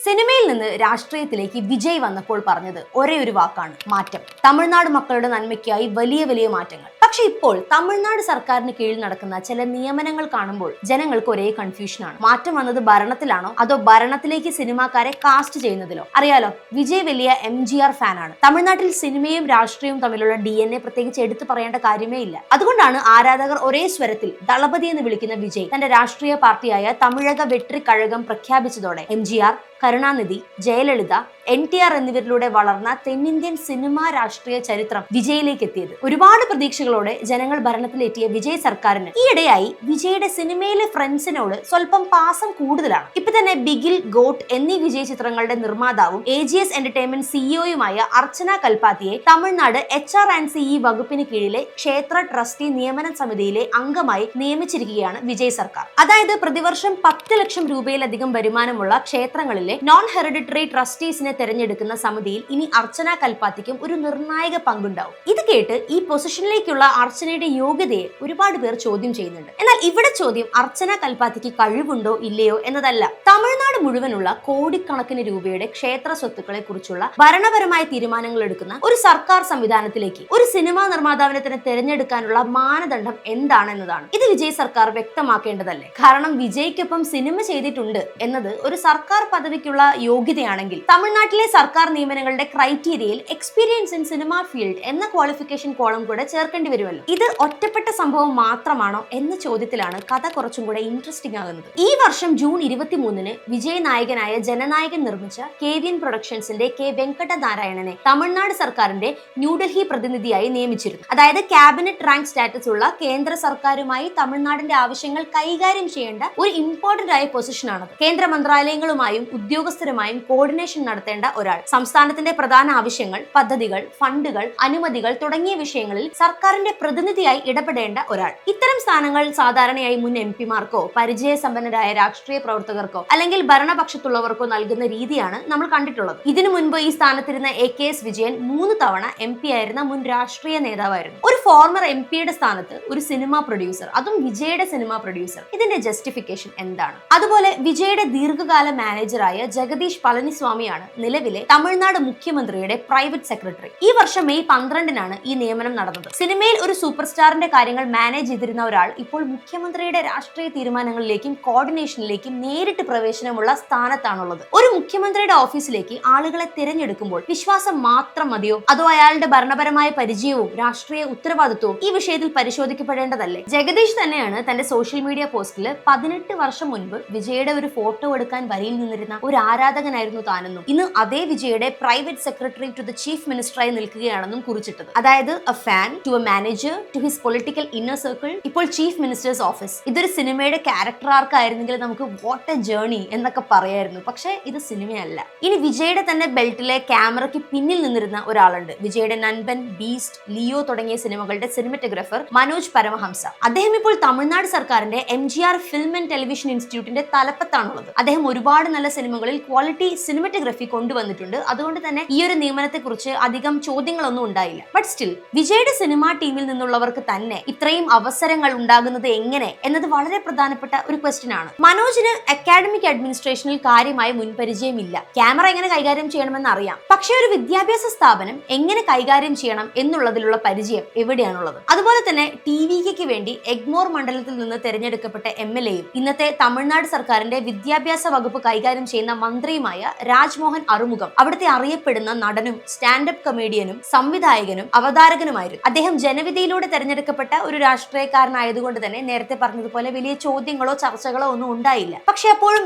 സിനിമയിൽ നിന്ന് രാഷ്ട്രീയത്തിലേക്ക് വിജയ് വന്നപ്പോൾ പറഞ്ഞത് ഒരേ ഒരു വാക്കാണ്: മാറ്റം. തമിഴ്നാട് മക്കളുടെ നന്മയ്ക്കായി വലിയ വലിയ മാറ്റങ്ങൾ. പക്ഷെ ഇപ്പോൾ തമിഴ്നാട് സർക്കാരിന് കീഴിൽ നടക്കുന്ന ചില നിയമനങ്ങൾ കാണുമ്പോൾ ജനങ്ങൾക്ക് ഒരേ കൺഫ്യൂഷനാണ്. മാറ്റം വന്നത് ഭരണത്തിലാണോ അതോ ഭരണത്തിലേക്ക് സിനിമാക്കാരെ കാസ്റ്റ് ചെയ്യുന്നതിലോ? അറിയാലോ, വിജയ് വലിയ MGR ഫാനാണ്. തമിഴ്നാട്ടിൽ സിനിമയും രാഷ്ട്രീയവും തമ്മിലുള്ള DNA പ്രത്യേകിച്ച് എടുത്തു പറയേണ്ട കാര്യമേ ഇല്ല. അതുകൊണ്ടാണ് ആരാധകർ ഒരേ സ്വരത്തിൽ ദളപതി എന്ന് വിളിക്കുന്ന വിജയ് തന്റെ രാഷ്ട്രീയ പാർട്ടിയായ തമിഴക വെട്രി കഴകം പ്രഖ്യാപിച്ചതോടെ MGR, കരുണാനിധി, ജയലളിത, NTR എന്നിവരിലൂടെ വളർന്ന തെന്നിന്ത്യൻ സിനിമാ രാഷ്ട്രീയ ചരിത്രം വിജയിലേക്ക് എത്തിയത്. ഒരുപാട് പ്രതീക്ഷകളോടെ ജനങ്ങൾ ഭരണത്തിലെത്തിയ വിജയ് സർക്കാരിന് ഈയിടെയായി വിജയുടെ സിനിമയിലെ ഫ്രണ്ട്സിനോട് സ്വല്പം പാസം കൂടുതലാണ്. ഇപ്പൊ തന്നെ ബിഗിൽ, ഗോട്ട് എന്നീ വിജയ് ചിത്രങ്ങളുടെ നിർമ്മാതാവും AGS എന്റർടൈൻമെന്റ് CEOയുമായ അർച്ചന കൽപാത്തിയെ തമിഴ്നാട് HR&CE വകുപ്പിന് കീഴിലെ ക്ഷേത്ര ട്രസ്റ്റി നിയമന സമിതിയിലെ അംഗമായി നിയമിച്ചിരിക്കുകയാണ് വിജയ് സർക്കാർ. അതായത് പ്രതിവർഷം 10 ലക്ഷം രൂപയിലധികം വരുമാനമുള്ള ക്ഷേത്രങ്ങളിലെ നോൺ ഹെറിഡിറ്ററി ട്രസ്റ്റീസിനെ തെരഞ്ഞെടുക്കുന്ന സമിതിയിൽ ഇനി അർച്ചന കൽപാത്തിക്കും ഒരു നിർണായക പങ്കുണ്ടാവും. ഇത് കേട്ട് ഈ പൊസിഷനിലേക്കുള്ള അർച്ചനയുടെ യോഗ്യതയെ ഒരുപാട് പേർ ചോദ്യം ചെയ്യുന്നുണ്ട്. എന്നാൽ ഇവിടെ ചോദ്യം അർച്ചന കൽപാത്തിക്ക് കഴിവുണ്ടോ ഇല്ലയോ എന്നതല്ല. തമിഴ്നാട് മുഴുവനുള്ള കോടിക്കണക്കിന് രൂപയുടെ ക്ഷേത്ര സ്വത്തുക്കളെ കുറിച്ചുള്ള ഭരണപരമായ തീരുമാനങ്ങൾ എടുക്കുന്ന ഒരു സർക്കാർ സംവിധാനത്തിലേക്ക് ഒരു സിനിമാ നിർമ്മാതാവിനെ തന്നെ തെരഞ്ഞെടുക്കാനുള്ള മാനദണ്ഡം എന്താണെന്നതാണ്. ഇത് വിജയ് സർക്കാർ വ്യക്തമാക്കേണ്ടതല്ലേ? കാരണം വിജയ്ക്കൊപ്പം സിനിമ ചെയ്തിട്ടുണ്ട് എന്നത് ഒരു സർക്കാർ പദവിക്കുള്ള യോഗ്യതയാണെങ്കിൽ തമിഴ്നാട്ടിലെ സർക്കാർ നിയമനങ്ങളുടെ ക്രൈറ്റീരിയയിൽ എക്സ്പീരിയൻസ് ഇൻ സിനിമ ഫീൽഡ് എന്ന ക്വാളിഫിക്കേഷൻ കോളം കൂടെ ചേർക്കേണ്ടി വരുമല്ലോ. ഇത് ഒറ്റപ്പെട്ട സംഭവം മാത്രമാണോ എന്ന ചോദ്യത്തിലാണ് കഥ കുറച്ചും കൂടെ ഇൻട്രസ്റ്റിംഗ് ആകുന്നത്. ഈ വർഷം ജൂൺ 23-ന് വിജയ് നായകനായ ജനനായകൻ നിർമ്മിച്ച KVN പ്രൊഡക്ഷൻസിന്റെ K വെങ്കടനാരായണനെ തമിഴ്നാട് സർക്കാരിന്റെ ന്യൂഡൽഹി പ്രതിനിധിയായി നിയമിച്ചിരുന്നു. അതായത് ക്യാബിനറ്റ് റാങ്ക് സ്റ്റാറ്റസ് ഉള്ള കേന്ദ്ര സർക്കാരുമായി തമിഴ്നാടിന്റെ ആവശ്യങ്ങൾ കൈകാര്യം ചെയ്യേണ്ട ഒരു ഇമ്പോർട്ടന്റ് ആയ പൊസിഷനാണത്. കേന്ദ്ര മന്ത്രാലയങ്ങളുമായും ഉദ്യോഗസ്ഥരുമായും കോർഡിനേഷൻ നടത്തേണ്ട ഒരാൾ, സംസ്ഥാനത്തിന്റെ പ്രധാന ആവശ്യങ്ങൾ, പദ്ധതികൾ, ഫണ്ടുകൾ, അനുമതികൾ തുടങ്ങിയ വിഷയങ്ങളിൽ സർക്കാരിന്റെ പ്രതിനിധിയായി ഇടപെടേണ്ട ഒരാൾ. ഇത്തരം സ്ഥാനങ്ങൾ സാധാരണയായി മുൻ MPമാർക്കോ പരിചയസമ്പന്നരായ രാഷ്ട്രീയ പ്രവർത്തകർക്കോ അല്ലെങ്കിൽ ഭരണപക്ഷത്തുള്ളവർക്കോ നൽകുന്ന രീതിയാണ് നമ്മൾ കണ്ടിട്ടുള്ളത്. ഇതിനു മുൻപ് ഈ സ്ഥാനത്തിരുന്ന AKS വിജയൻ 3 തവണ MP ആയിരുന്ന മുൻ രാഷ്ട്രീയ നേതാവായിരുന്നു. ഒരു ഫോർമർ MPയുടെ സ്ഥാനത്ത് ഒരു സിനിമാ പ്രൊഡ്യൂസർ, അതും വിജയുടെ സിനിമാ പ്രൊഡ്യൂസർ. ഇതിന്റെ ജസ്റ്റിഫിക്കേഷൻ എന്താണ്? അതുപോലെ വിജയുടെ ദീർഘകാല മാനേജറായ ജഗദീഷ് പളനിസ്വാമിയാണ് നിലവിലെ തമിഴ്നാട് മുഖ്യമന്ത്രിയുടെ പ്രൈവറ്റ് സെക്രട്ടറി. ഈ വർഷം മെയ് 12-നാണ് ഈ നിയമനം നടന്നത്. സിനിമയിൽ ഒരു സൂപ്പർ സ്റ്റാറിന്റെ കാര്യങ്ങൾ മാനേജ് ചെയ്തിരുന്ന ഒരാൾ ഇപ്പോൾ മുഖ്യമന്ത്രിയുടെ രാഷ്ട്രീയ തീരുമാനങ്ങളിലേക്കും കോർഡിനേഷനിലേക്കും നേരിട്ട് പ്രവേശനമുള്ള സ്ഥാനത്താണുള്ളത്. ഒരു മുഖ്യമന്ത്രിയുടെ ഓഫീസിലേക്ക് ആളുകളെ തിരഞ്ഞെടുക്കുമ്പോൾ വിശ്വാസം മാത്രം മതിയോ അതോ അയാളുടെ ഭരണപരമായ പരിചയവും രാഷ്ട്രീയ ഉത്തരവാദിത്വവും ഈ വിഷയത്തിൽ പരിശോധിക്കപ്പെടേണ്ടതല്ലേ? ജഗദീഷ് തന്നെയാണ് തന്റെ സോഷ്യൽ മീഡിയ പോസ്റ്റിൽ 18 വർഷം മുൻപ് വിജയുടെ ഒരു ഫോട്ടോ എടുക്കാൻ വരിയിൽ നിന്നിരുന്ന ഒരു ആരാധകനായിരുന്നു താനെന്നും ഇന്ന് അതേ വിജയുടെ private secretary to the chief മിനിസ്റ്ററായി നിൽക്കുകയാണെന്നും കുറിച്ചിട്ടത്. അതായത് a fan to a manager to his political inner circle, ഇപ്പോൾ ചീഫ് മിനിസ്റ്റേഴ്സ് ഓഫീസ്. ഇതൊരു സിനിമയുടെ ക്യാരക്ടർ ആർക്ക് ആയിരുന്നെങ്കിൽ നമുക്ക് വാട്ട് എ ജേർണി എന്നൊക്കെ പറയായിരുന്നു. പക്ഷേ ഇത് സിനിമയല്ല. ഇനി വിജയുടെ തന്നെ ബെൽറ്റിലെ ക്യാമറയ്ക്ക് പിന്നിൽ നിന്നിരുന്ന ഒരാളുണ്ട്. വിജയുടെ നൻപൻ, ബീസ്റ്റ്, ലിയോ തുടങ്ങിയ സിനിമകളുടെ സിനിമറ്റോഗ്രാഫർ മനോജ് പരമഹംസ. അദ്ദേഹം ഇപ്പോൾ തമിഴ്നാട് സർക്കാരിന്റെ MGR ഫിലിം ആൻഡ് ടെലിവിഷൻ ഇൻസ്റ്റിറ്റ്യൂട്ടിന്റെ തലപ്പത്താണുള്ളത്. അദ്ദേഹം ഒരുപാട് നല്ല സിനിമകളിൽ ക്വാളിറ്റി സിനിമറ്റോഗ്രഫി കൊണ്ടുവന്നിട്ടുണ്ട്. അതുകൊണ്ട് തന്നെ ഈ ഒരു നിയമനത്തെ കുറിച്ച് അധികം ചോദ്യങ്ങളൊന്നും ഉണ്ടായില്ല. ബട്ട് സ്റ്റിൽ വിജയുടെ സിനിമാ ടീമിൽ നിന്നുള്ളവർക്ക് തന്നെ ഇത്രയും അവസരങ്ങൾ ഉണ്ടാകുന്നത് എങ്ങനെ എന്നത് വളരെ പ്രധാനപ്പെട്ട ഒരു ക്വസ്റ്റ്യൻ ആണ്. മനോജിന് അക്കാഡമിക് അഡ്മിനിസ്ട്രേഷനിൽ കാര്യമായ മുൻപരിചയമില്ല. ക്യാമറ എങ്ങനെ കൈകാര്യം ചെയ്യണമെന്ന് അറിയാം. പക്ഷേ ഒരു വിദ്യാഭ്യാസ സ്ഥാപനം എങ്ങനെ കൈകാര്യം ചെയ്യണം എന്നുള്ളതിലുള്ള പരിചയം എവിടെയാണുള്ളത്? അതുപോലെ തന്നെ TVKയ്ക്ക് വേണ്ടി എഗ്മോർ മണ്ഡലത്തിൽ നിന്ന് തെരഞ്ഞെടുക്കപ്പെട്ട MLAയും ഇന്നത്തെ തമിഴ്നാട് സർക്കാരിന്റെ വിദ്യാഭ്യാസ വകുപ്പ് കൈകാര്യം ചെയ്യുന്ന മന്ത്രിയുമായ രാജ്മോഹൻ അറുമുഖം അവിടുത്തെ അറിയപ്പെടുന്ന നടനും സ്റ്റാൻഡപ്പ് കമേഡിയനും സംവിധായകനും അവതാരകനുമായിരുന്നു. അദ്ദേഹം ജനവിധിയിലൂടെ തെരഞ്ഞെടുക്കപ്പെട്ട ഒരു രാഷ്ട്രീയക്കാരനായതുകൊണ്ട് തന്നെ നേരത്തെ പറഞ്ഞതുപോലെ വലിയ ചോദ്യങ്ങളോ ചർച്ചകളോ ഒന്നും ഉണ്ടായില്ല. പക്ഷെ അപ്പോഴും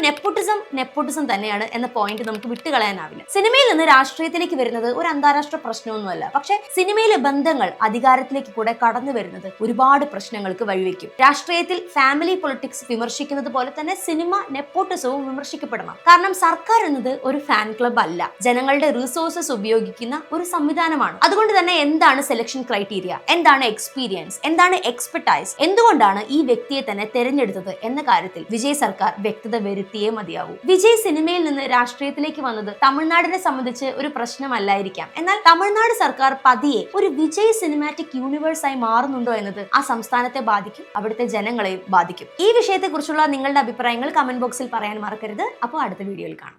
നെപ്പോട്ടിസം തന്നെയാണ് എന്ന പോയിന്റ് നമുക്ക് വിട്ടുകളയാനാവില്ല. സിനിമയിൽ നിന്ന് രാഷ്ട്രീയത്തിലേക്ക് വരുന്നത് ഒരു അന്താരാഷ്ട്ര പ്രശ്നമൊന്നുമല്ല. പക്ഷെ സിനിമയിലെ ബന്ധങ്ങൾ അധികാരത്തിലേക്ക് കൂടെ കടന്നു വരുന്നത് ഒരുപാട് പ്രശ്നങ്ങൾക്ക് വഴിവെക്കും. രാഷ്ട്രീയത്തിൽ ഫാമിലി പൊളിറ്റിക്സ് വിമർശിക്കുന്നത് പോലെ തന്നെ സിനിമ നെപ്പോട്ടിസവും വിമർശിക്കപ്പെടണം. കാരണം സർക്കാർ എന്നത് ഒരു ഫാൻ ക്ലബ് അല്ല, ജനങ്ങളുടെ റിസോഴ്സസ് ഉപയോഗിക്കുന്ന ഒരു സംവിധാനമാണ്. അതുകൊണ്ട് തന്നെ എന്താണ് സെലക്ഷൻ ക്രൈറ്റീരിയ, എന്താണ് എക്സ്പീരിയൻസ്, എന്താണ് എക്സ്പെർട്ടൈസ്, എന്തുകൊണ്ടാണ് ഈ വ്യക്തിയെ തന്നെ തെരഞ്ഞെടുത്തത് എന്ന കാര്യത്തിൽ വിജയ് സർക്കാർ വ്യക്തത വരുത്തിയേ മതിയാവൂ. വിജയ് സിനിമയിൽ നിന്ന് രാഷ്ട്രീയത്തിലേക്ക് വന്നത് തമിഴ്നാടിനെ സംബന്ധിച്ച് ഒരു പ്രശ്നമല്ലായിരിക്കാം. എന്നാൽ തമിഴ്നാട് സർക്കാർ പതിയെ ഒരു വിജയ് സിനിമാറ്റിക് യൂണിവേഴ്സ് ആയി മാറുന്നുണ്ടോ എന്നത് ആ സംസ്ഥാനത്തെ ബാധിക്കും, അവിടുത്തെ ജനങ്ങളെയും ബാധിക്കും. ഈ വിഷയത്തെക്കുറിച്ചുള്ള നിങ്ങളുടെ അഭിപ്രായങ്ങൾ കമന്റ് ബോക്സിൽ പറയാൻ മറക്കരുത്. അപ്പോൾ അടുത്ത വീഡിയോയിൽ കാണാം.